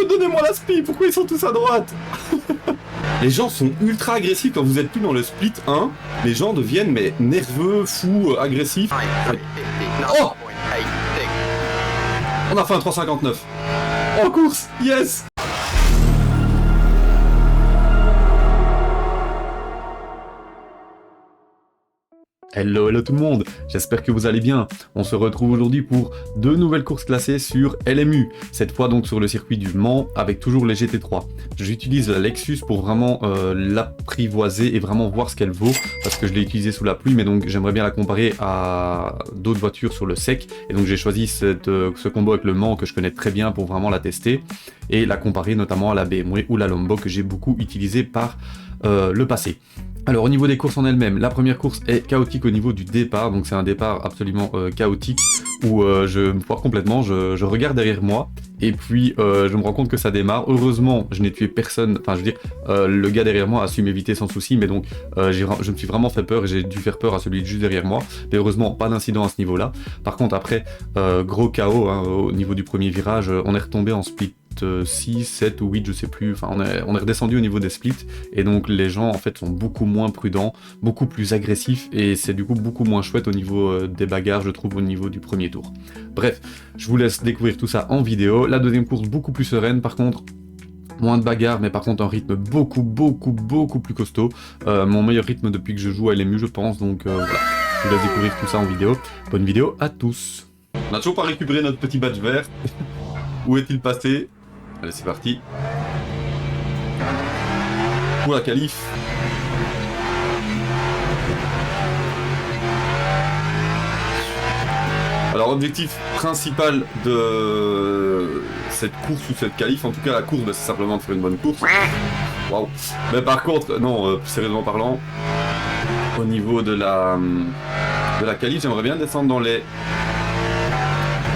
Donnez-moi la spi, pourquoi ils sont tous à droite? Les gens sont ultra agressifs quand vous êtes plus dans le split 1. Les gens deviennent mais nerveux, fous, agressifs. Oh! On a fait un 3,59. En course, yes! Hello, hello tout le monde, j'espère que vous allez bien. On se retrouve aujourd'hui pour deux nouvelles courses classées sur LMU, cette fois donc sur le circuit du Mans avec toujours les GT3. J'utilise la Lexus pour vraiment l'apprivoiser et vraiment voir ce qu'elle vaut parce que je l'ai utilisée sous la pluie, mais donc j'aimerais bien la comparer à d'autres voitures sur le sec et donc j'ai choisi ce combo avec le Mans que je connais très bien pour vraiment la tester et la comparer notamment à la BMW ou la Lambo que j'ai beaucoup utilisée par le passé. Alors au niveau des courses en elles-mêmes, la première course est chaotique au niveau du départ, donc c'est un départ absolument chaotique où je me foire complètement, je regarde derrière moi et puis je me rends compte que ça démarre. Heureusement je n'ai tué personne, enfin je veux dire le gars derrière moi a su m'éviter sans souci, mais donc je me suis vraiment fait peur et j'ai dû faire peur à celui juste derrière moi, mais heureusement pas d'incident à ce niveau-là. Par contre après gros chaos hein, au niveau du premier virage, on est retombé en split 6, 7 ou 8, je sais plus, enfin on est redescendu au niveau des splits et donc les gens en fait sont beaucoup moins prudents, beaucoup plus agressifs et c'est du coup beaucoup moins chouette au niveau des bagarres je trouve au niveau du premier tour. Bref, je vous laisse découvrir tout ça en vidéo. La deuxième course beaucoup plus sereine par contre. Moins de bagarres, mais par contre un rythme beaucoup plus costaud. Mon meilleur rythme depuis que je joue à LMU je pense, donc voilà. Je vous laisse découvrir tout ça en vidéo. Bonne vidéo à tous. On n'a toujours pas récupéré notre petit badge vert. Où est-il passé? Allez, c'est parti. Pour la qualif. Alors, l'objectif principal de cette course ou cette qualif, en tout cas la course, c'est simplement de faire une bonne course. Waouh. Mais par contre, non, sérieusement parlant, au niveau de la qualif, j'aimerais bien descendre dans les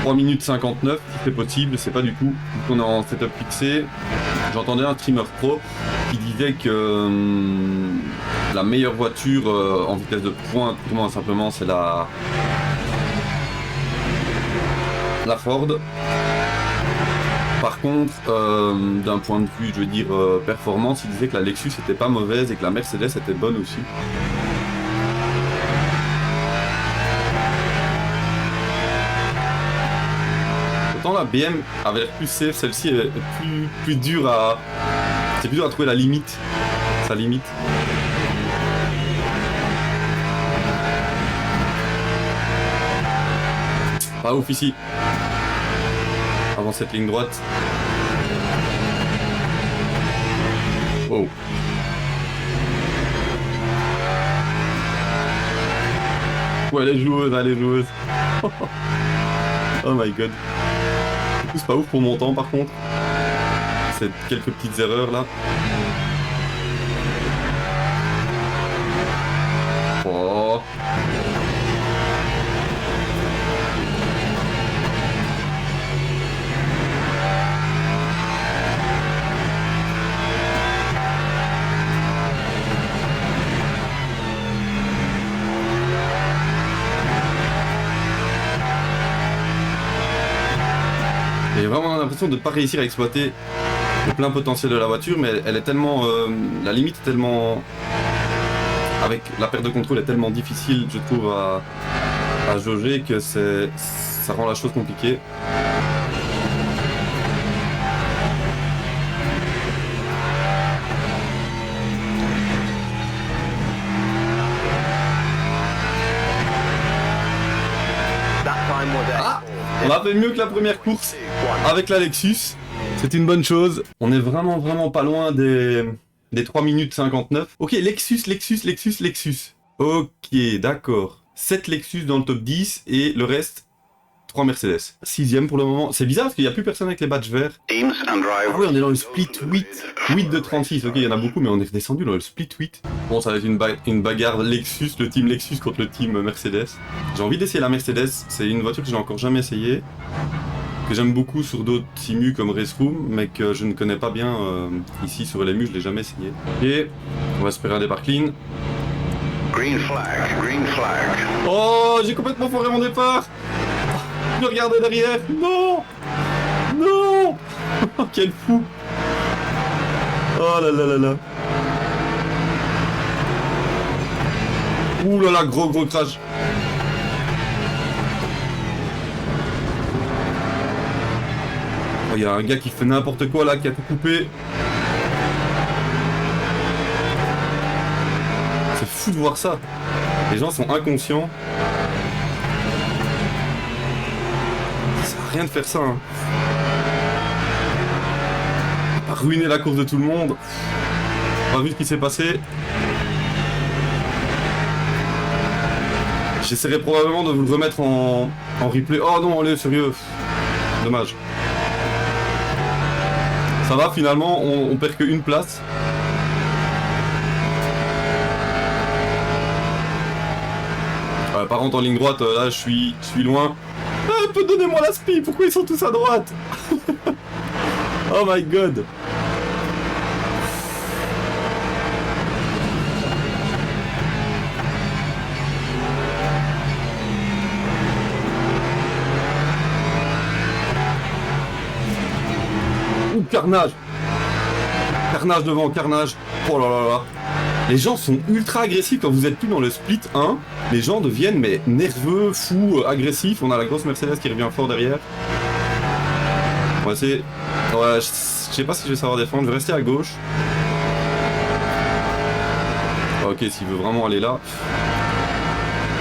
3 minutes 59, si c'est possible, c'est pas du tout. Vu qu'on est en setup fixé, j'entendais un streamer pro qui disait que la meilleure voiture en vitesse de pointe, purement et simplement, c'est la Ford. Par contre, d'un point de vue, je veux dire, performance, il disait que la Lexus était pas mauvaise et que la Mercedes était bonne aussi. Autant la BM avait l'air plus safe, celle-ci est plus dure à... C'est plus dur à trouver la limite. Sa limite. Pas ouf ici. Avant cette ligne droite. Oh. Ouais, elle est joueuse, elle est joueuse. Oh my god. C'est pas ouf pour mon temps par contre. C'est quelques petites erreurs là. Oh. J'ai vraiment l'impression de ne pas réussir à exploiter le plein potentiel de la voiture, mais elle est tellement... la limite est tellement... Avec la perte de contrôle est tellement difficile, je trouve, à jauger que ça rend la chose compliquée. Ah, on a fait mieux que la première course avec la Lexus, c'est une bonne chose. On est vraiment pas loin des 3 minutes 59. Ok, Lexus. Ok, d'accord. 7 Lexus dans le top 10 et le reste 3 Mercedes. 6ème pour le moment. C'est bizarre parce qu'il n'y a plus personne avec les badges verts. Ah oui, on est dans le split 8. 8 de 36. Ok, il y en a beaucoup, mais on est redescendu dans le split 8. Bon, ça va être une bagarre Lexus, le team Lexus contre le team Mercedes. J'ai envie d'essayer la Mercedes. C'est une voiture que j'ai encore jamais essayée. Que j'aime beaucoup sur d'autres simus comme Race Room, mais que je ne connais pas bien ici sur LMU, je l'ai jamais essayé. Et on va espérer un départ clean. Green flag, green flag. Oh, j'ai complètement foiré mon départ. Je regardais derrière. Non. Quel fou. Oh là là là là. Ouh là là, gros crash. Oh, y a un gars qui fait n'importe quoi là, qui a tout coupé. C'est fou de voir ça. Les gens sont inconscients. Ça sert à rien de faire ça. Hein. On va ruiner la course de tout le monde. On va voir ce qui s'est passé. J'essaierai probablement de vous le remettre en replay. Oh non, allez, sérieux. Dommage. Ça va, finalement, on perd que une place. Par contre, en ligne droite, là, je suis loin. Donnez-moi la spi, pourquoi ils sont tous à droite? Oh my god. Ouh, carnage. Carnage devant, carnage. Oh là là là. Les gens sont ultra agressifs quand vous êtes plus dans le split 1. Les gens deviennent mais nerveux, fous, agressifs. On a la grosse Mercedes qui revient fort derrière. On va essayer... Ouais, je sais pas si je vais savoir défendre. Je vais rester à gauche. Ok, s'il veut vraiment aller là.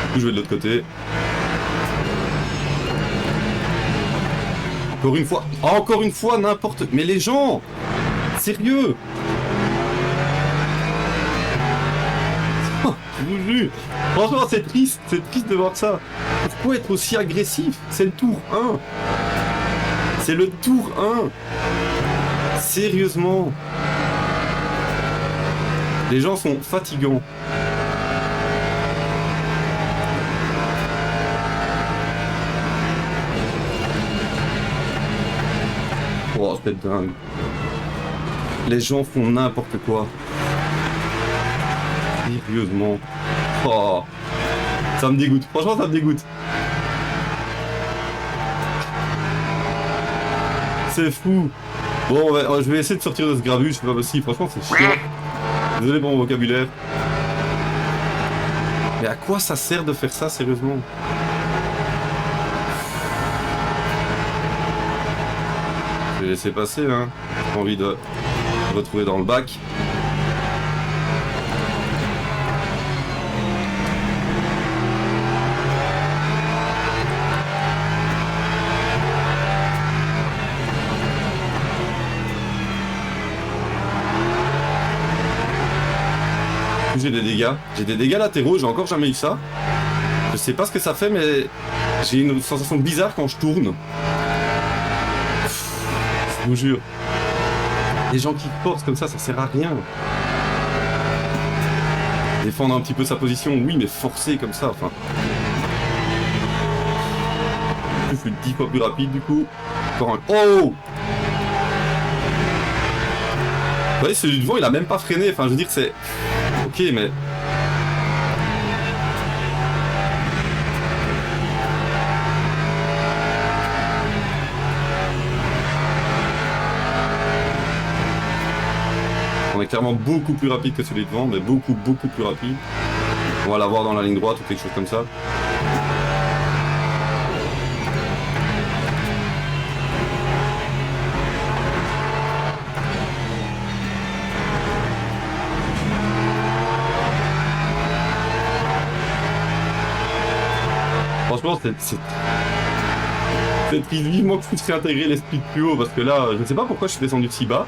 Du coup, je vais de l'autre côté. Encore une fois, n'importe... Mais les gens... Sérieux? Je vous jure. Franchement, c'est triste de voir ça. Pourquoi être aussi agressif? C'est le tour 1. C'est le tour 1. Sérieusement. Les gens sont fatigants. Oh, c'est dingue. Les gens font n'importe quoi. Sérieusement. Oh. Ça me dégoûte. Franchement, ça me dégoûte. C'est fou. Bon, je vais essayer de sortir de ce grabuge. C'est pas possible. Franchement, c'est chiant. Désolé pour mon vocabulaire. Mais à quoi ça sert de faire ça, sérieusement? Je vais laisser passer, hein. J'ai envie de me retrouver dans le bac. J'ai des dégâts. J'ai des dégâts latéraux, j'ai encore jamais eu ça. Je sais pas ce que ça fait, mais j'ai une sensation bizarre quand je tourne. Je vous jure. Les gens qui forcent comme ça sert à rien. Défendre un petit peu sa position, oui, mais forcer comme ça, enfin... Je suis 10 fois plus rapide, du coup. Encore un... Oh! Vous voyez, celui devant, il a même pas freiné, enfin, je veux dire, c'est... Ok, mais... On est clairement beaucoup plus rapide que celui devant, mais beaucoup plus rapide. On va l'avoir dans la ligne droite ou quelque chose comme ça. Franchement, c'est triste, vivement que je puisse réintégrer les splits plus haut, parce que là, je ne sais pas pourquoi je suis descendu si bas.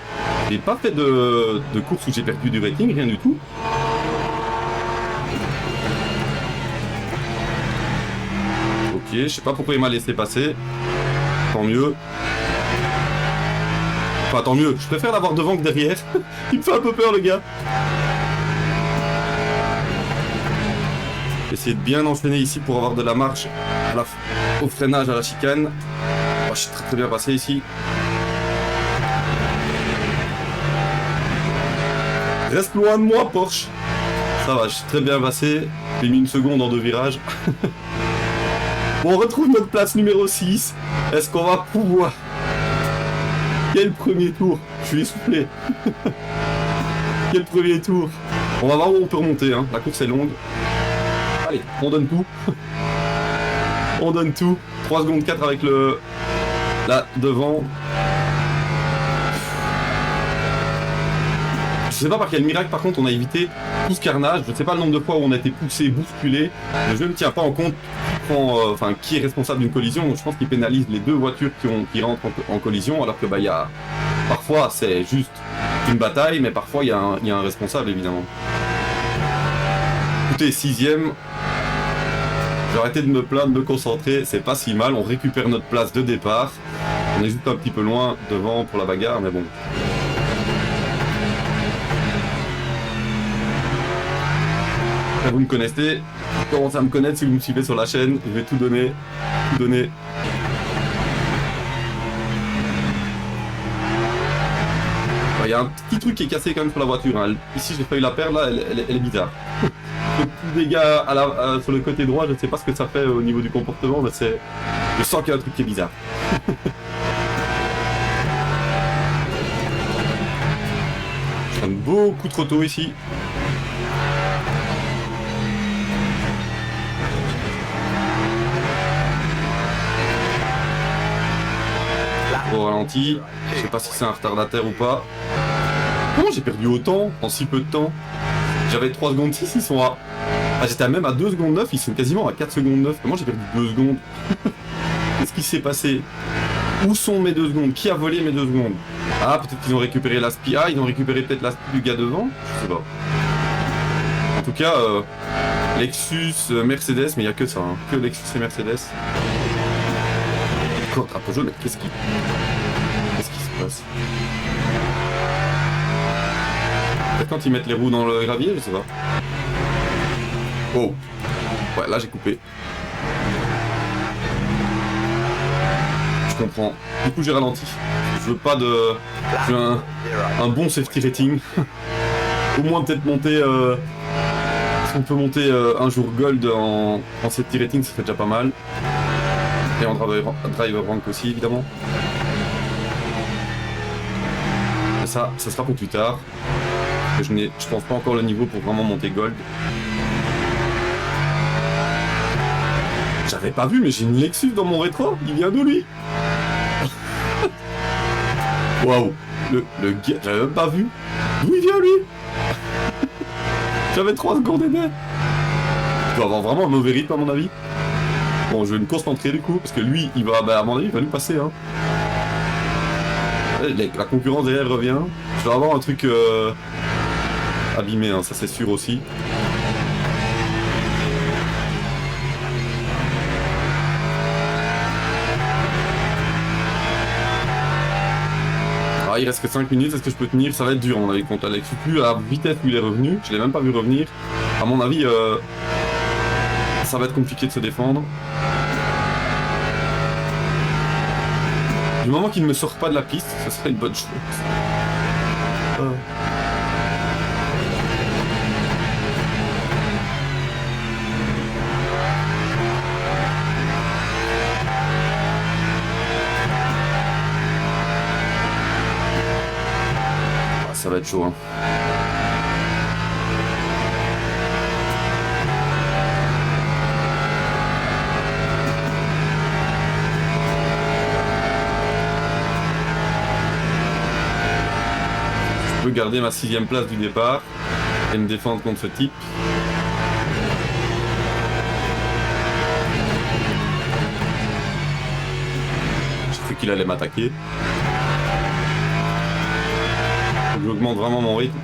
J'ai pas fait de course où j'ai perdu du rating, rien du tout. Ok, je sais pas pourquoi il m'a laissé passer. Tant mieux. Enfin, tant mieux. Je préfère l'avoir devant que derrière. Il me fait un peu peur, le gars. Essayer de bien enchaîner ici pour avoir de la marge au freinage, à la chicane. Oh, je suis très bien passé ici. Reste loin de moi, Porsche. Ça va, je suis très bien passé. J'ai mis une seconde en 2 virages. Bon, on retrouve notre place numéro 6. Est-ce qu'on va pouvoir... Quel premier tour. Je suis essoufflé. Quel premier tour. On va voir où on peut remonter, hein. La course est longue. Allez, on donne tout. On donne tout. 3 secondes 4 avec le... Là, devant. Je sais pas par quel miracle, par contre, on a évité tout ce carnage. Je ne sais pas le nombre de fois où on a été poussé, bousculé. Le jeu ne tient pas en compte qui est responsable d'une collision. Donc je pense qu'il pénalise les deux voitures qui rentrent en collision, alors que y a... parfois c'est juste une bataille, mais parfois il y a un responsable, évidemment. Écoutez, 6ème. J'ai arrêté de me plaindre, de me concentrer. C'est pas si mal. On récupère notre place de départ. On est juste un petit peu loin devant pour la bagarre, mais bon. Vous me connaissez, vous commencez à me connaître si vous me suivez sur la chaîne, je vais tout donner, tout donner. Il y a un petit truc qui est cassé quand même sur la voiture, hein. Ici j'ai failli la perdre, là elle est bizarre. Le petit dégât sur le côté droit, je ne sais pas ce que ça fait au niveau du comportement, mais je sens qu'il y a un truc qui est bizarre. Je freine beaucoup trop tôt ici. Au ralenti, je sais pas si c'est un retardataire ou pas. Comment j'ai perdu autant en si peu de temps? J'avais 3 secondes 6, ils sont à... Ah, j'étais même à 2 secondes 9, ils sont quasiment à 4 secondes 9. Comment j'ai perdu 2 secondes? Qu'est-ce qui s'est passé? Où sont mes 2 secondes? Qui a volé mes 2 secondes? Ah, peut-être qu'ils ont récupéré l'aspi. Ah, ils ont récupéré peut-être l'aspi du gars devant? Je sais pas. En tout cas, Lexus, Mercedes, mais il n'y a que ça, hein. Que Lexus et Mercedes. Drapeau jaune, qu'est-ce qui se passe? Peut-être quand ils mettent les roues dans le gravier, je sais pas. Oh. Ouais, là j'ai coupé. Je comprends. Du coup j'ai ralenti. Je veux pas de... Je veux un bon safety rating. Au moins peut-être monter... Si on peut monter un jour gold en safety rating, ça serait déjà pas mal. Et en driver rank aussi, évidemment. Et ça sera pour plus tard. Parce que je pense pas encore le niveau pour vraiment monter gold. J'avais pas vu, mais j'ai une Lexus dans mon rétro. Il vient d'où, lui? Waouh. Le gars, j'avais même pas vu. D'où il vient, lui? J'avais 3 secondes et demie. Il doit avoir vraiment un mauvais rythme, à mon avis. Bon, je vais me concentrer du coup, parce que lui, il va, à mon avis, il va nous passer, hein. La concurrence derrière revient. Je vais avoir un truc abîmé, hein, ça c'est sûr aussi. Ah, il reste que 5 minutes, est-ce que je peux tenir? Ça va être dur, on avait contre Alex. Plus à la vitesse où il est revenu, je l'ai même pas vu revenir. À mon avis, ça va être compliqué de se défendre. Du moment qu'il ne me sort pas de la piste, ce serait une bonne chose. Ah, ça va être chaud, hein. Je peux garder ma 6ème place du départ et me défendre contre ce type. J'ai cru qu'il allait m'attaquer. J'augmente vraiment mon rythme.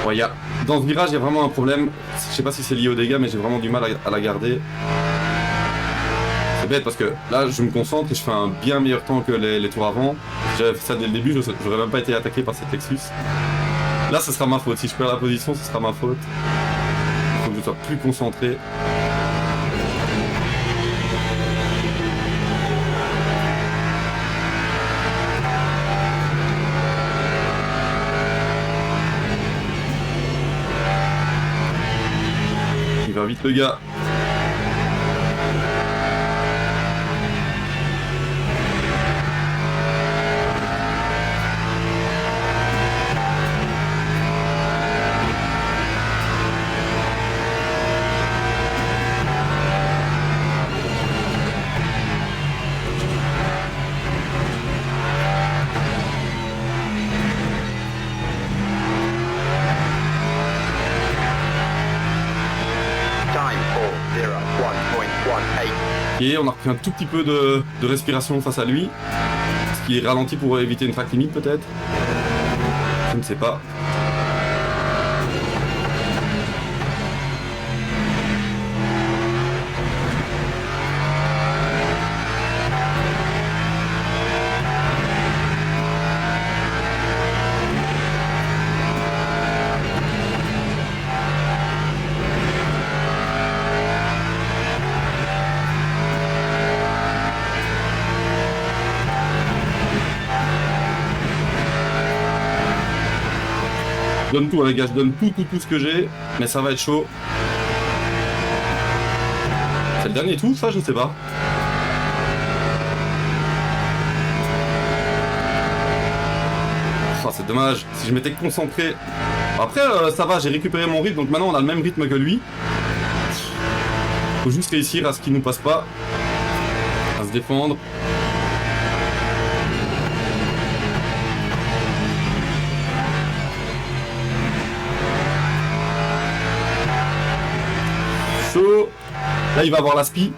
Ouais, dans ce virage, il y a vraiment un problème. Je sais pas si c'est lié aux dégâts, mais j'ai vraiment du mal à la garder. C'est bête parce que là je me concentre et je fais un bien meilleur temps que les tours avant. J'avais fait ça dès le début, j'aurais même pas été attaqué par cette Lexus. Là ce sera ma faute, si je perds la position ce sera ma faute. Il faut que je sois plus concentré. Il va vite le gars. on a repris un tout petit peu de respiration face à lui. Est-ce qu'il est ralenti pour éviter une track limite peut-être? Je ne sais pas. Je donne tout les gars, je donne tout ce que j'ai, mais ça va être chaud. C'est le dernier tour ça, je sais pas. Oh, c'est dommage, si je m'étais concentré. Après ça va, j'ai récupéré mon rythme, donc maintenant on a le même rythme que lui. Faut juste réussir à ce qu'il nous passe pas. À se défendre. Là il va avoir la spi.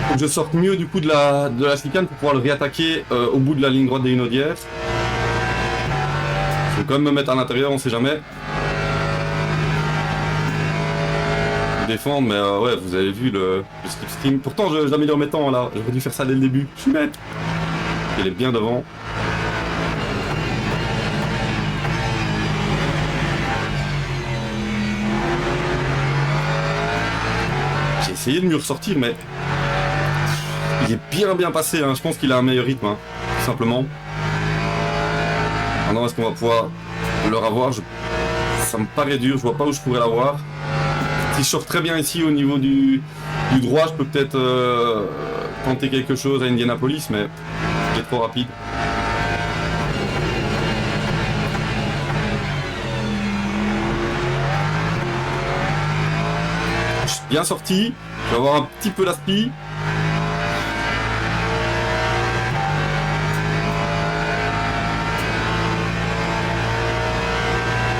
Faut que je sorte mieux du coup de la chicane pour pouvoir le réattaquer au bout de la ligne droite des Hunaudières. Je vais quand même me mettre à l'intérieur, on sait jamais. Défendre, mais ouais, vous avez vu le slipstream. Pourtant j'améliore mes temps là, j'aurais dû faire ça dès le début. Je suis bête. Il est bien devant. J'ai essayé de mieux ressortir, mais il est bien passé, hein. Je pense qu'il a un meilleur rythme, hein, tout simplement. Maintenant, est-ce qu'on va pouvoir le revoir? Ça me paraît dur, je vois pas où je pourrais l'avoir. Si je sors très bien ici au niveau du droit, je peux peut-être tenter quelque chose à Indianapolis, mais c'est trop rapide. Je suis bien sorti, je vais avoir un petit peu la spi.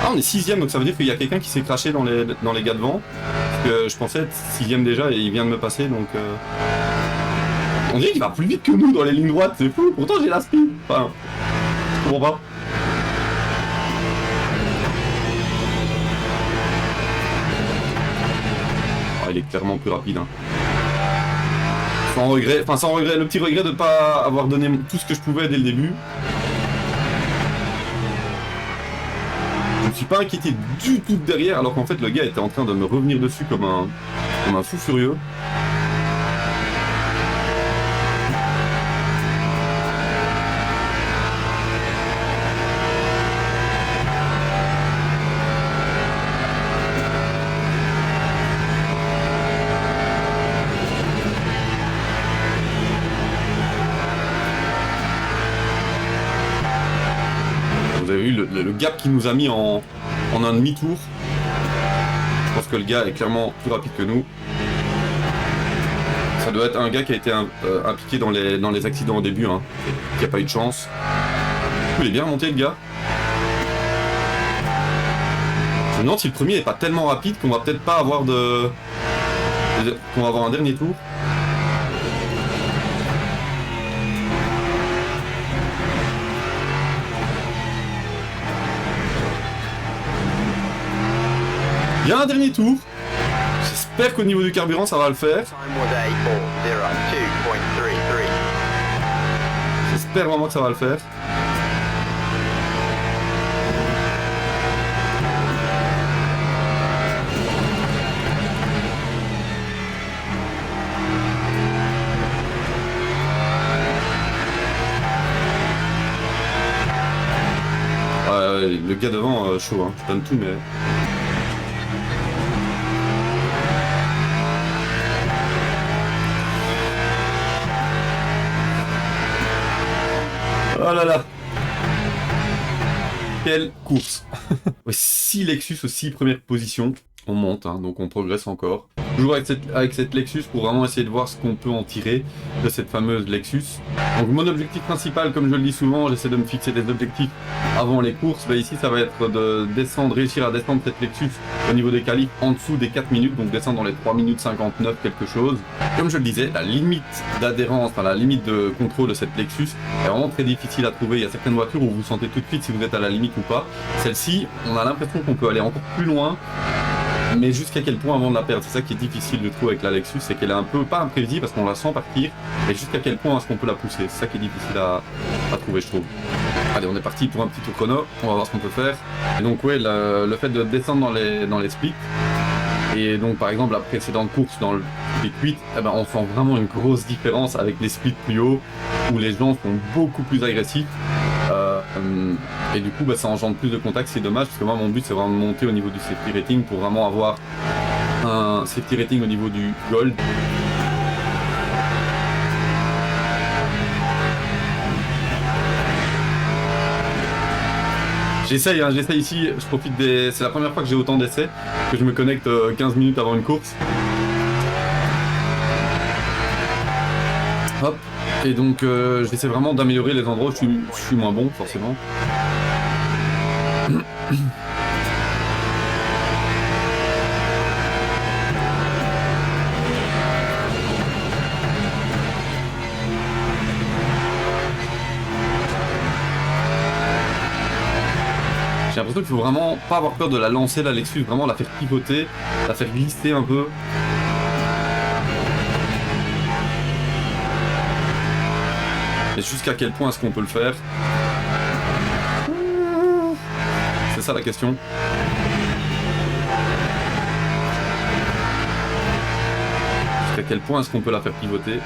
Ah, on est 6ème, donc ça veut dire qu'il y a quelqu'un qui s'est craché dans les gars devant. Parce que je pensais être 6ème déjà et il vient de me passer, donc... On dirait qu'il va plus vite que nous dans les lignes droites, c'est fou. Pourtant j'ai la spi. Enfin, je comprends pas. Oh, il est clairement plus rapide, hein. Sans regret, le petit regret de ne pas avoir donné tout ce que je pouvais dès le début. Je me suis pas inquiété du tout de derrière, alors qu'en fait le gars était en train de me revenir dessus comme un fou furieux. Vous avez vu le gap qu'il nous a mis en un demi-tour. Je pense que le gars est clairement plus rapide que nous. Ça doit être un gars qui a été impliqué dans les accidents au début, hein, qui a pas eu de chance. Il est bien monté le gars. Je me demande si le premier n'est pas tellement rapide qu'on va peut-être pas avoir qu'on va avoir un dernier tour. Il y a un dernier tour. J'espère qu'au niveau du carburant ça va le faire. J'espère vraiment que ça va le faire. Le gars devant, chaud, hein. Je donne tout, mais... Oh là là. Quelle course. 6 Lexus aussi, première position. On monte, hein, donc on progresse encore. toujours avec cette Lexus pour vraiment essayer de voir ce qu'on peut en tirer de cette fameuse Lexus. Donc mon objectif principal, comme je le dis souvent, j'essaie de me fixer des objectifs avant les courses. Bah, ici ça va être de descendre, réussir à descendre cette Lexus au niveau des qualifs en dessous des 4 minutes, donc descendre dans les 3 minutes 59 quelque chose. Comme je le disais, la limite d'adhérence, enfin la limite de contrôle de cette Lexus est vraiment très difficile à trouver. Il y a certaines voitures où vous sentez tout de suite si vous êtes à la limite ou pas. Celle-ci, on a l'impression qu'on peut aller encore plus loin, mais jusqu'à quel point avant de la perdre. C'est ça qui est difficile de trouver avec la Lexus, c'est qu'elle est un peu, pas imprévisible parce qu'on la sent partir, mais jusqu'à quel point est-ce qu'on peut la pousser. C'est ça qui est difficile à trouver, je trouve. Allez, on est parti pour un petit tour chrono, on va voir ce qu'on peut faire. Et donc ouais, le fait de descendre dans les splits, et donc par exemple la précédente course dans le split 8, eh ben, on sent vraiment une grosse différence avec les splits plus hauts, où les gens sont beaucoup plus agressifs. Et du coup bah, ça engendre plus de contacts, c'est dommage parce que moi mon but c'est vraiment de monter au niveau du safety rating pour vraiment avoir un safety rating au niveau du gold. J'essaye ici, je profite des... C'est la première fois que j'ai autant d'essais, que je me connecte 15 minutes avant une course. Hop. Et donc j'essaie vraiment d'améliorer les endroits où je suis moins bon forcément. J'ai l'impression qu'il faut vraiment pas avoir peur de la lancer la Lexus, vraiment la faire pivoter, la faire glisser un peu. Et jusqu'à quel point est-ce qu'on peut le faire? C'est ça la question. Jusqu'à quel point est-ce qu'on peut la faire pivoter?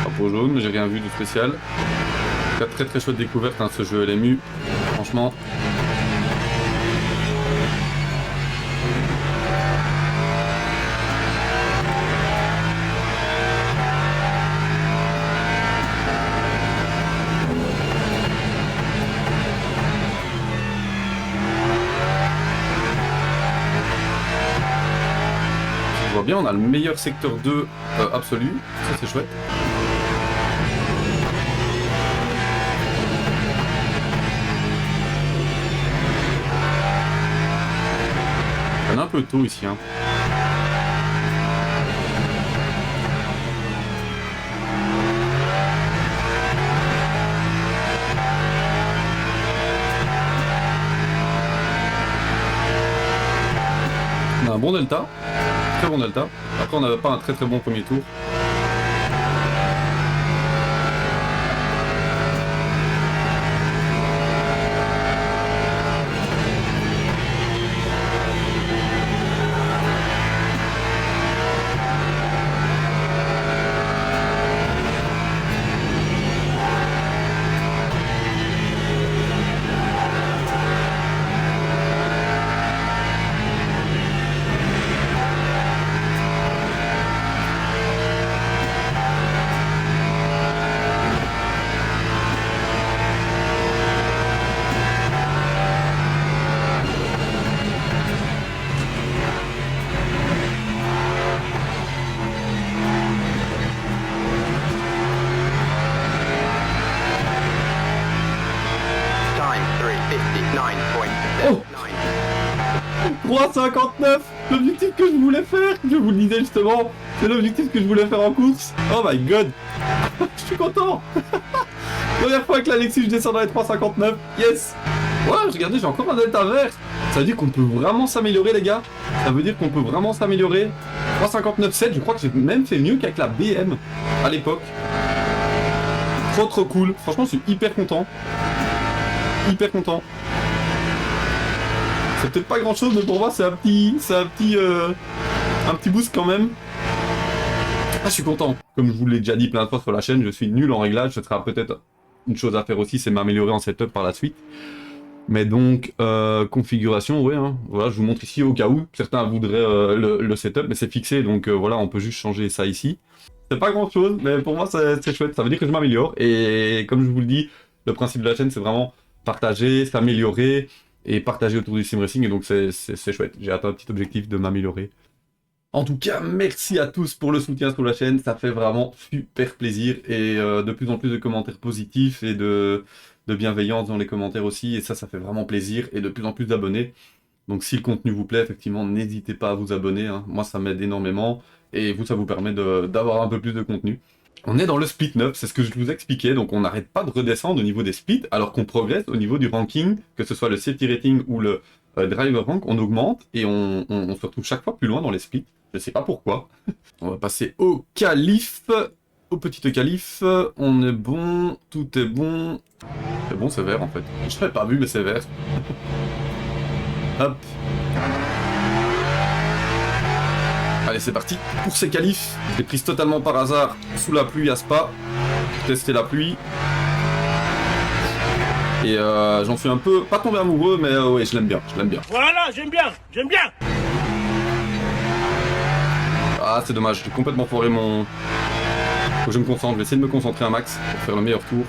Drapeau jaune, mais j'ai rien vu de spécial. Très très chouette découverte hein, ce jeu LMU, franchement. Je vois bien, on a le meilleur secteur 2 absolu, ça c'est chouette. Un peu tôt ici hein. On a un bon delta, très bon delta. Après on n'avait pas un très très bon premier tour. Oh 3,59, l'objectif que je voulais faire, je vous le disais justement, c'est l'objectif que je voulais faire en course. Oh my god, je suis content. Première fois que la Lexus descend dans les 3,59, yes. Ouais, regardez, j'ai encore un delta vert. Ça veut dire qu'on peut vraiment s'améliorer les gars. Ça veut dire qu'on peut vraiment s'améliorer. 3,59,7, je crois que j'ai même fait mieux qu'avec la BM à l'époque. Trop cool, franchement je suis hyper content. Hyper content. C'est peut-être pas grand chose, mais pour moi c'est un petit boost quand même. Ah, je suis content. Comme je vous l'ai déjà dit plein de fois sur la chaîne, je suis nul en réglage. Ce sera peut-être une chose à faire aussi, c'est m'améliorer en setup par la suite. Mais donc, configuration, ouais, hein. Voilà, je vous montre ici au cas où. Certains voudraient le setup, mais c'est fixé, donc voilà, on peut juste changer ça ici. C'est pas grand chose, mais pour moi c'est chouette, ça veut dire que je m'améliore. Et comme je vous le dis, le principe de la chaîne c'est vraiment partager, s'améliorer et partager autour du sim racing. Et donc c'est chouette, j'ai atteint un petit objectif de m'améliorer. En tout cas, merci à tous pour le soutien sur la chaîne, ça fait vraiment super plaisir. Et de plus en plus de commentaires positifs et de bienveillance dans les commentaires aussi. Et ça fait vraiment plaisir. Et de plus en plus d'abonnés. Donc si le contenu vous plaît, effectivement, n'hésitez pas à vous abonner, hein. Moi, ça m'aide énormément. Et vous, ça vous permet d'avoir un peu plus de contenu. On est dans le split 9, c'est ce que je vous expliquais. Donc on n'arrête pas de redescendre au niveau des splits, alors qu'on progresse au niveau du ranking, que ce soit le safety rating ou le driver rank, on augmente et on se retrouve chaque fois plus loin dans les splits. Je sais pas pourquoi. On va passer au qualif. Au petit qualif, on est bon, tout est bon. C'est bon, c'est vert en fait. Je l'avais pas vu, mais c'est vert. Hop. Allez, c'est parti pour ces qualifs. Je l'ai prise totalement par hasard sous la pluie à Spa. Tester la pluie. Et j'en suis un peu, pas tombé amoureux, mais ouais, je l'aime bien, je l'aime bien. Voilà, j'aime bien, j'aime bien. Ah, c'est dommage, j'ai complètement foiré mon... Faut que je me concentre, je vais essayer de me concentrer un max pour faire le meilleur tour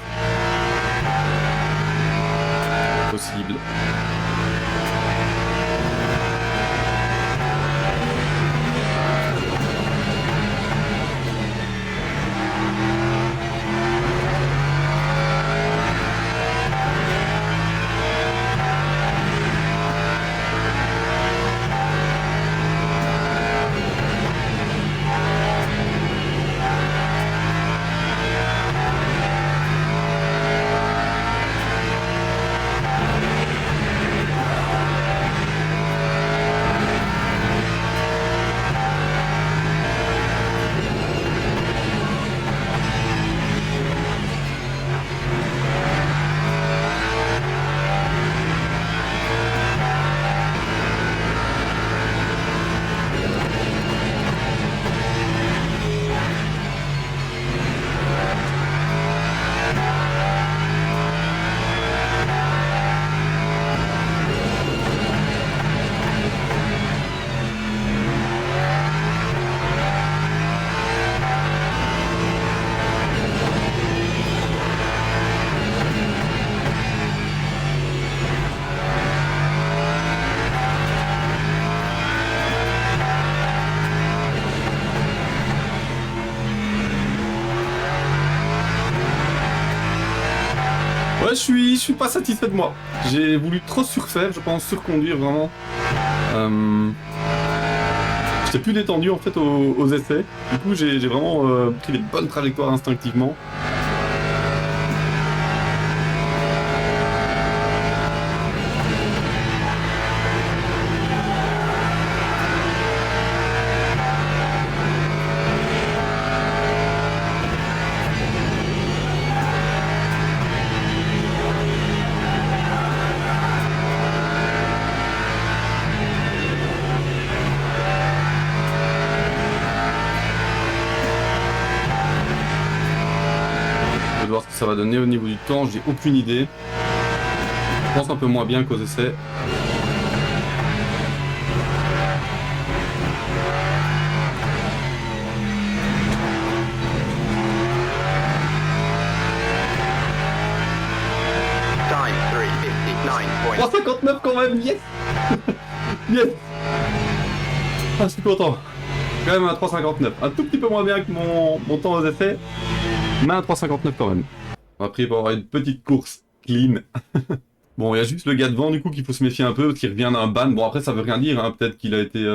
possible. Ouais, je suis pas satisfait de moi. J'ai voulu trop surfaire, je pense, surconduire vraiment. J'étais plus détendu en fait aux essais. Du coup, j'ai vraiment pris les bonnes trajectoires instinctivement. Je vais voir ce que ça va donner au niveau du temps, j'ai aucune idée. Je pense un peu moins bien qu'aux essais. Time 3:59. 3,59 quand même, yes. Yes. Ah, je suis content. Quand même un 3,59. Un tout petit peu moins bien que mon temps aux essais, mais un 3,59 quand même. Après, il va y avoir une petite course clean. Bon, il y a juste le gars devant du coup qu'il faut se méfier un peu, parce qu'il revient d'un ban. Bon, après, ça veut rien dire, hein. Peut-être qu'il a été...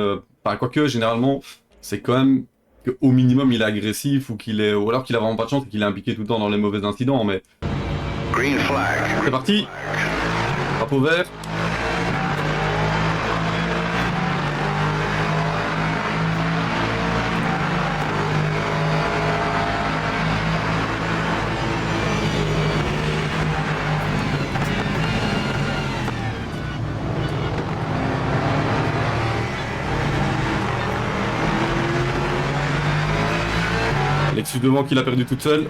Enfin, quoique, généralement, c'est quand même qu'au minimum, il est agressif, ou qu'il est... Ou alors qu'il a vraiment pas de chance et qu'il est impliqué tout le temps dans les mauvais incidents, mais... Green flag. C'est parti. Drapeau vert. Lexus devant qu'il a perdu toute seule.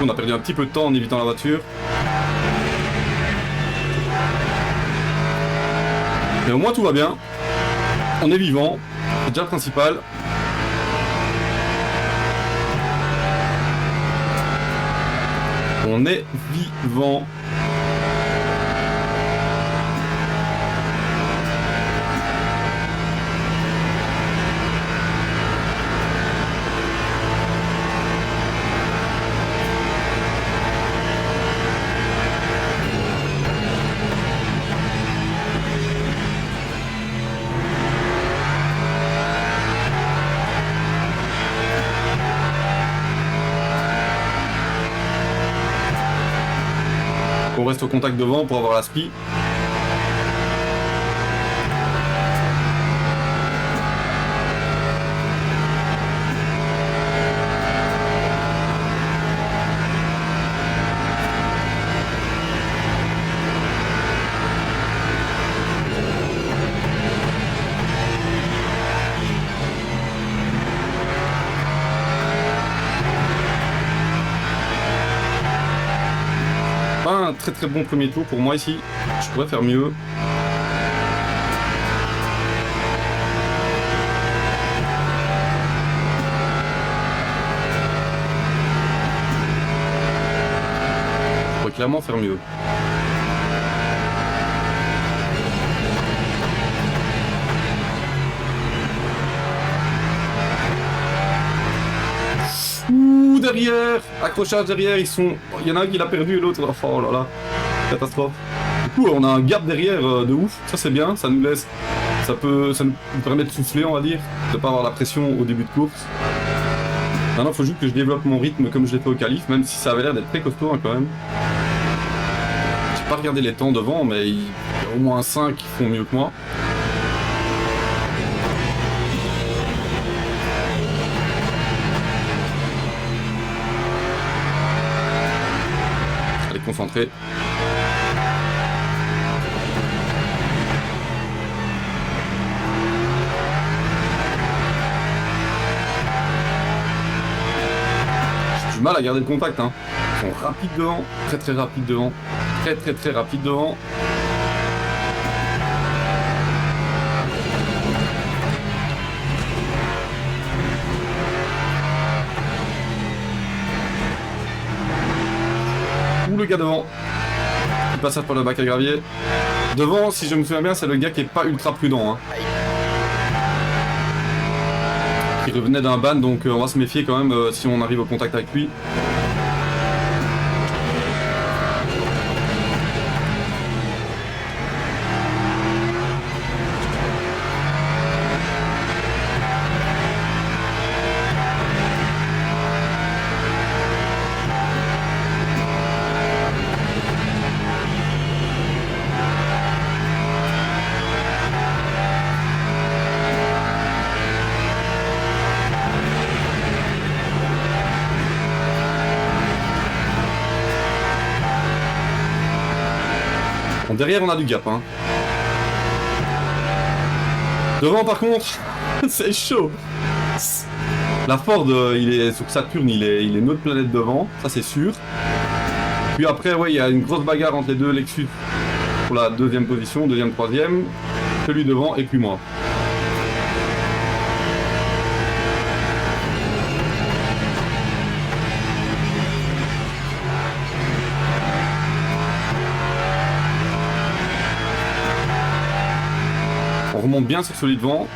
on a perdu un petit peu de temps en évitant la voiture. Mais au moins tout va bien. On est vivant, c'est déjà le principal. On est vivant. On reste au contact devant pour avoir la spi. Pas un très très bon premier tour pour moi ici, je pourrais faire mieux. Je pourrais clairement faire mieux. Ouh, derrière, accrochage derrière, ils sont... Il y en a un qui l'a perdu et l'autre... Oh là là, catastrophe. Du coup, on a un gap derrière de ouf, ça c'est bien, ça nous laisse... Ça nous permet de souffler, on va dire, de pas avoir la pression au début de course. Maintenant, il faut juste que je développe mon rythme comme je l'ai fait au qualif, même si ça avait l'air d'être très costaud hein, quand même. J'ai pas regardé les temps devant, mais il y a au moins 5 qui font mieux que moi. Concentré. J'ai du mal à garder le contact hein. Ils sont rapides devant, très très rapides devant, très très très rapides devant. Le gars devant, il passe par le bac à gravier. Devant, si je me souviens bien, c'est le gars qui est pas ultra prudent. Hein. Qui revenait d'un ban, donc on va se méfier quand même si on arrive au contact avec lui. Bon, derrière on a du gap hein. Devant par contre c'est chaud. La Ford il est sur Saturne, il est notre planète devant, ça c'est sûr. Puis après ouais il y a une grosse bagarre entre les deux Lexus pour la deuxième position, deuxième, troisième, celui devant et puis moi. On remonte bien sur celui devant.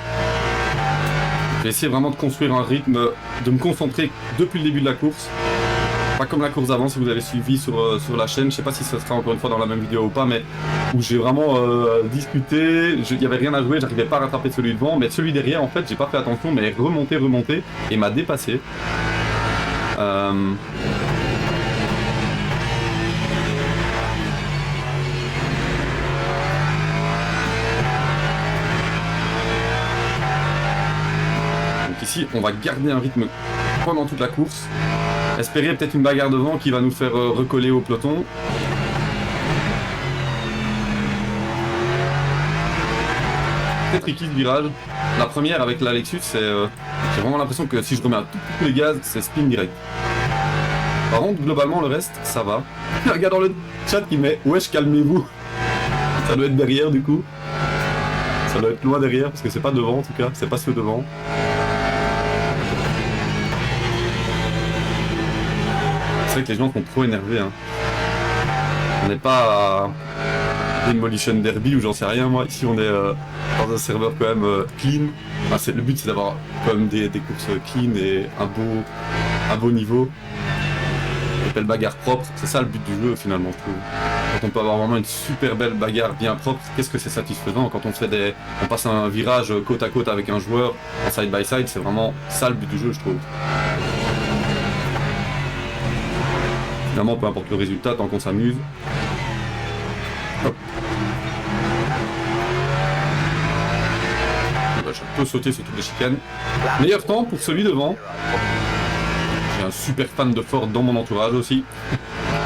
Je vais essayer vraiment de construire un rythme, de me concentrer depuis le début de la course. Pas comme la course d'avant, si vous avez suivi sur la chaîne. Je sais pas si ça sera encore une fois dans la même vidéo ou pas, mais où j'ai vraiment discuté. Il n'y avait rien à jouer, j'arrivais pas à rattraper celui devant. Mais celui derrière, en fait, j'ai pas fait attention, mais remonté et m'a dépassé. Ici, on va garder un rythme pendant toute la course. Espérer peut-être une bagarre devant qui va nous faire recoller au peloton. Très tricky ce virage. La première avec la Lexus, j'ai vraiment l'impression que si je remets un tout petit peu les gaz, c'est spin direct. Par contre, globalement, le reste, ça va. Il y a un gars dans le chat qui met « Wesh, calmez-vous ». Ça doit être derrière, du coup. Ça doit être loin derrière, parce que c'est pas devant, en tout cas. C'est pas ceux devant. C'est vrai que les gens sont trop énervés, hein. On n'est pas à Demolition Derby ou j'en sais rien, moi. Ici, on est dans un serveur quand même clean. Enfin, le but, c'est d'avoir quand même des courses clean et un beau niveau. Des belles bagarres propres. C'est ça le but du jeu, finalement, je trouve. Quand on peut avoir vraiment une super belle bagarre bien propre, qu'est-ce que c'est satisfaisant. Quand on passe un virage côte à côte avec un joueur en side by side, c'est vraiment ça le but du jeu, je trouve. Finalement, peu importe le résultat, tant qu'on s'amuse. Hop. Je peux sauter sur toutes les chicanes. Meilleur temps pour celui devant. J'ai un super fan de Ford dans mon entourage aussi.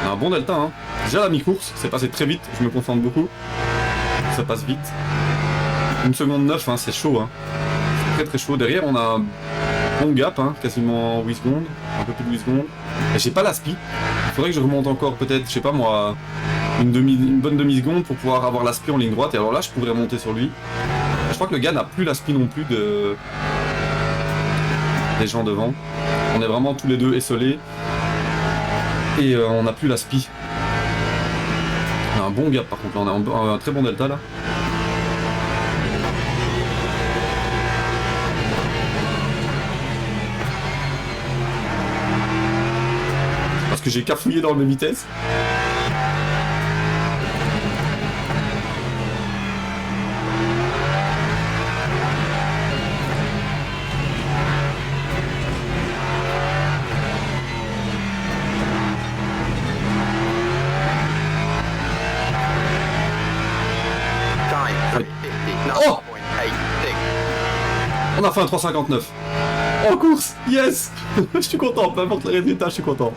On a un bon delta, hein. Déjà la mi-course, c'est passé très vite, je me concentre beaucoup. Ça passe vite. 1 seconde 9, hein, c'est chaud, hein. C'est très très chaud. Derrière, on a un bon gap, hein, quasiment 8 secondes. Un peu plus de 8 secondes. Et j'ai pas l'aspi. Il faudrait que je remonte encore peut-être, je sais pas moi, une bonne demi-seconde pour pouvoir avoir l'aspi en ligne droite. Et alors là, je pourrais monter sur lui. Je crois que le gars n'a plus l'aspi non plus des gens devant. On est vraiment tous les deux essolés. Et on n'a plus l'aspi. On a un bon gap par contre, là. On a un très bon delta là. Parce que j'ai cafouillé dans mes vitesses. Oh! On a fait un 3,59. En course! Yes! Je suis content, peu importe le résultat, je suis content.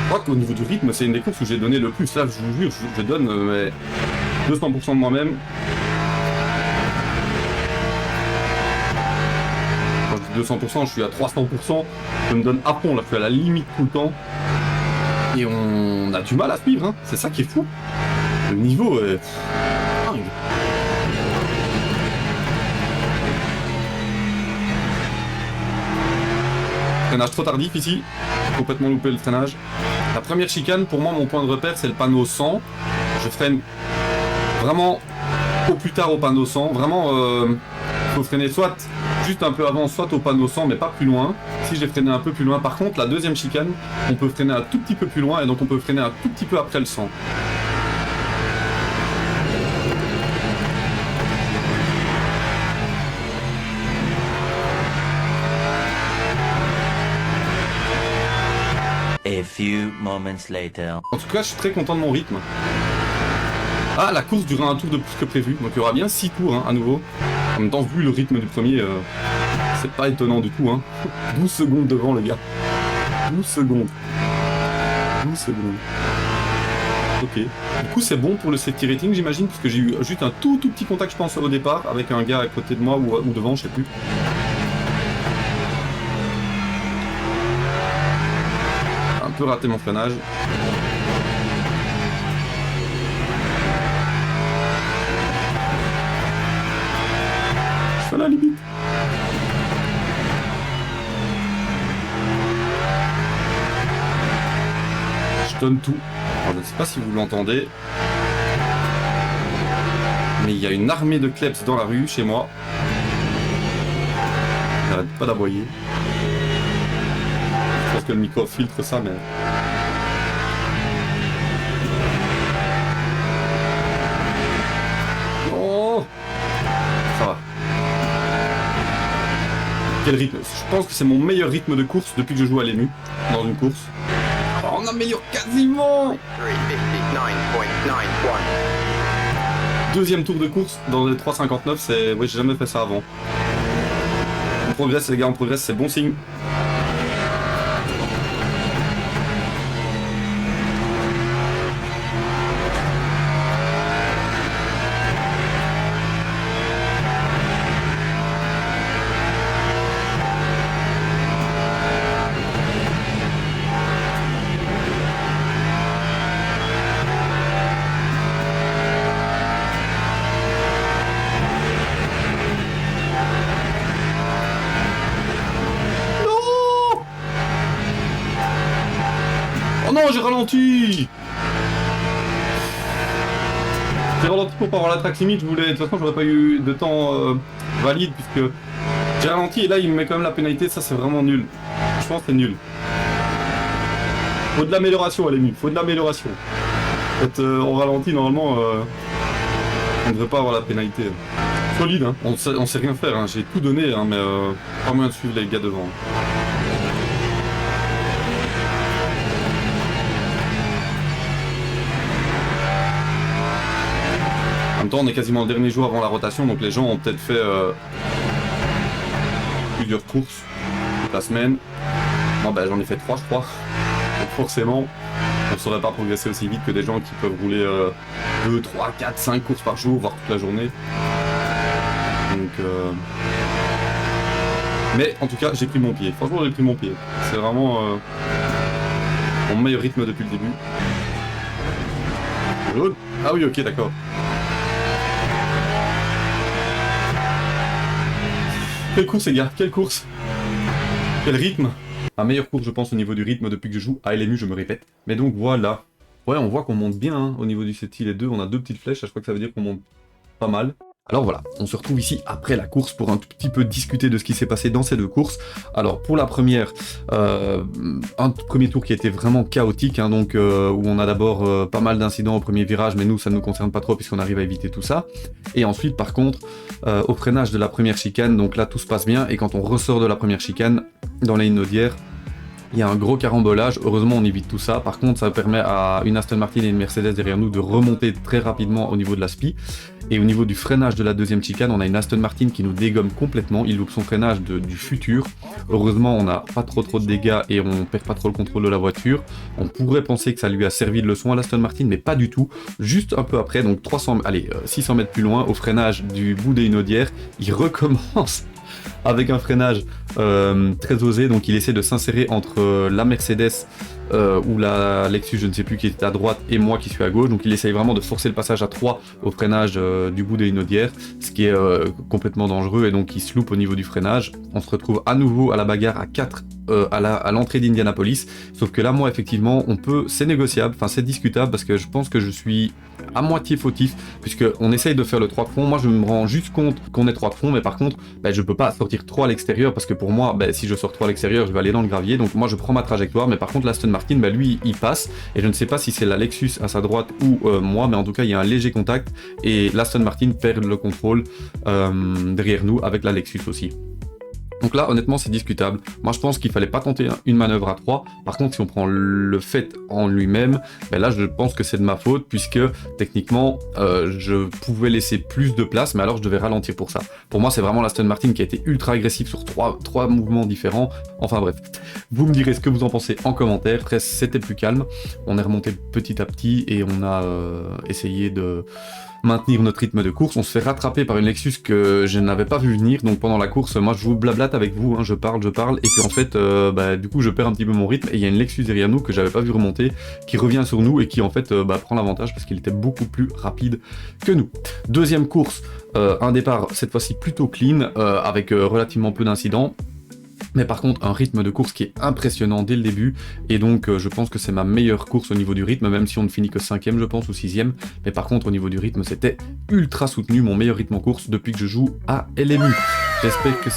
Je crois qu'au niveau du rythme, c'est une des courses où j'ai donné le plus. Là, je vous jure, je donne 200% de moi-même. 200%, je suis à 300%, je me donne à fond, là, je suis à la limite tout le temps. Et on a du mal à suivre, hein. C'est ça qui est fou. Le niveau est dingue. Freinage trop tardif ici, complètement loupé le freinage. La première chicane, pour moi, mon point de repère, c'est le panneau 100. Je freine vraiment au plus tard au panneau 100. Vraiment, faut freiner soit juste un peu avant, soit au panneau 100, mais pas plus loin. Si j'ai freiné un peu plus loin, par contre, la deuxième chicane, on peut freiner un tout petit peu plus loin, et donc on peut freiner un tout petit peu après le 100. A few moments later. En tout cas, je suis très content de mon rythme. Ah, la course durera un tour de plus que prévu, donc il y aura bien 6 tours, hein, à nouveau. En même temps, vu le rythme du premier, c'est pas étonnant du tout, hein. 12 secondes devant, le gars. 12 secondes. 12 secondes. Ok. Du coup, c'est bon pour le safety rating, j'imagine, parce que j'ai eu juste un tout petit contact, je pense, au départ, avec un gars à côté de moi ou devant, je sais plus. Un peu raté mon freinage. Je suis à la limite. Je donne tout. Alors, je ne sais pas si vous l'entendez, mais il y a une armée de kleps dans la rue chez moi. J'arrête pas d'aboyer. Je pense que le micro filtre ça, mais... Oh, ça va. Quel rythme? Je pense que c'est mon meilleur rythme de course depuis que je joue à l'EMU, dans une course. Oh, on améliore quasiment. Deuxième tour de course dans les 3,59, c'est... Ouais, j'ai jamais fait ça avant. On progresse les gars, on progresse, c'est bon signe. j'ai ralenti. J'ai ralenti pour pas avoir la track limite, de toute façon j'aurais pas eu de temps valide puisque j'ai ralenti et là il me met quand même la pénalité, ça c'est vraiment nul. Je pense que c'est nul. Faut de l'amélioration à la limite, faut de l'amélioration. Quand on ralentit normalement, on ne devrait pas avoir la pénalité. Solide, hein. On sait rien faire, hein. J'ai tout donné, hein, mais pas moyen de suivre les gars devant. En même temps, on est quasiment le dernier jour avant la rotation, donc les gens ont peut-être fait plusieurs courses toute la semaine. Moi, ben, j'en ai fait 3, je crois. Donc forcément, on ne saurait pas progresser aussi vite que des gens qui peuvent rouler 2, 3, 4, 5 courses par jour, voire toute la journée. Donc, mais en tout cas, j'ai pris mon pied. Franchement, j'ai pris mon pied. C'est vraiment mon meilleur rythme depuis le début. Ah oui, ok, d'accord. Quelle course, les gars, quelle course! Quel rythme! Ma meilleure course, je pense, au niveau du rythme depuis que je joue à LMU, je me répète. Mais donc voilà. Ouais, on voit qu'on monte bien hein, au niveau du CETI, les deux. On a 2 petites flèches, je crois que ça veut dire qu'on monte pas mal. Alors voilà, on se retrouve ici après la course pour un tout petit peu discuter de ce qui s'est passé dans ces 2 courses. Alors pour la première, un premier tour qui a été vraiment chaotique, hein, donc où on a d'abord pas mal d'incidents au premier virage, mais nous ça ne nous concerne pas trop puisqu'on arrive à éviter tout ça. Et ensuite par contre, au freinage de la première chicane, donc là tout se passe bien, et quand on ressort de la première chicane, dans la ligne d'Audière, il y a un gros carambolage, heureusement on évite tout ça. Par contre ça permet à une Aston Martin et une Mercedes derrière nous de remonter très rapidement au niveau de la SPI. Et au niveau du freinage de la deuxième chicane, on a une Aston Martin qui nous dégomme complètement, il loupe son freinage du futur. Heureusement on n'a pas trop de dégâts et on perd pas trop le contrôle de la voiture. On pourrait penser que ça lui a servi de leçon à l'Aston Martin, mais pas du tout. Juste un peu après, donc 600 mètres plus loin, au freinage du bout des Inaudières, il recommence avec un freinage très osé, donc il essaie de s'insérer entre la Mercedes ou la Lexus, je ne sais plus, qui est à droite et moi qui suis à gauche, donc il essaye vraiment de forcer le passage à 3 au freinage du bout des Inaudières, ce qui est complètement dangereux, et donc il se loupe au niveau du freinage. On se retrouve à nouveau à la bagarre à 4 à l'entrée d'Indianapolis, sauf que là moi effectivement c'est négociable, enfin c'est discutable parce que je pense que je suis à moitié fautif, puisque on essaye de faire le 3 de fond. Moi je me rends juste compte qu'on est 3 de fond, mais par contre je peux pas sortir 3 à l'extérieur, parce que pour moi si je sors 3 à l'extérieur je vais aller dans le gravier, donc moi je prends ma trajectoire, mais par contre l'Aston Martin lui il passe, et je ne sais pas si c'est la Lexus à sa droite ou moi, mais en tout cas il y a un léger contact et l'Aston Martin perd le contrôle derrière nous avec la Lexus aussi. Donc là, honnêtement, c'est discutable. Moi, je pense qu'il fallait pas tenter une manœuvre à 3. Par contre, si on prend le fait en lui-même, là, je pense que c'est de ma faute, puisque techniquement, je pouvais laisser plus de place, mais alors je devais ralentir pour ça. Pour moi, c'est vraiment l'Aston Martin qui a été ultra agressif sur trois mouvements différents. Enfin bref, vous me direz ce que vous en pensez en commentaire. Après, c'était plus calme. On est remonté petit à petit et on a essayé de maintenir notre rythme de course. On se fait rattraper par une Lexus que je n'avais pas vu venir, donc pendant la course, moi je vous blablate avec vous, hein, je parle, et puis en fait, du coup je perds un petit peu mon rythme, et il y a une Lexus derrière nous que j'avais pas vu remonter, qui revient sur nous et qui en fait prend l'avantage parce qu'il était beaucoup plus rapide que nous. Deuxième course, un départ cette fois-ci plutôt clean, avec relativement peu d'incidents. Mais par contre un rythme de course qui est impressionnant dès le début, et donc je pense que c'est ma meilleure course au niveau du rythme, même si on ne finit que 5ème je pense, ou 6ème, mais par contre au niveau du rythme c'était ultra soutenu, mon meilleur rythme en course depuis que je joue à LMU. J'espère que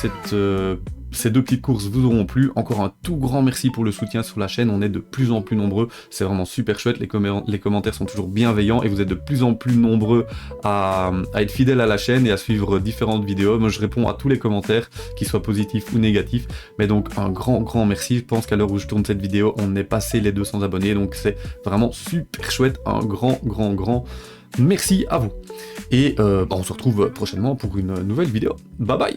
ces 2 petites courses vous auront plu. Encore un tout grand merci pour le soutien sur la chaîne, on est de plus en plus nombreux, c'est vraiment super chouette, les commentaires sont toujours bienveillants et vous êtes de plus en plus nombreux à être fidèles à la chaîne et à suivre différentes vidéos. Moi je réponds à tous les commentaires, qu'ils soient positifs ou négatifs, mais donc un grand merci. Je pense qu'à l'heure où je tourne cette vidéo, on est passé les 200 abonnés, donc c'est vraiment super chouette, un grand merci à vous. Et on se retrouve prochainement pour une nouvelle vidéo. Bye bye.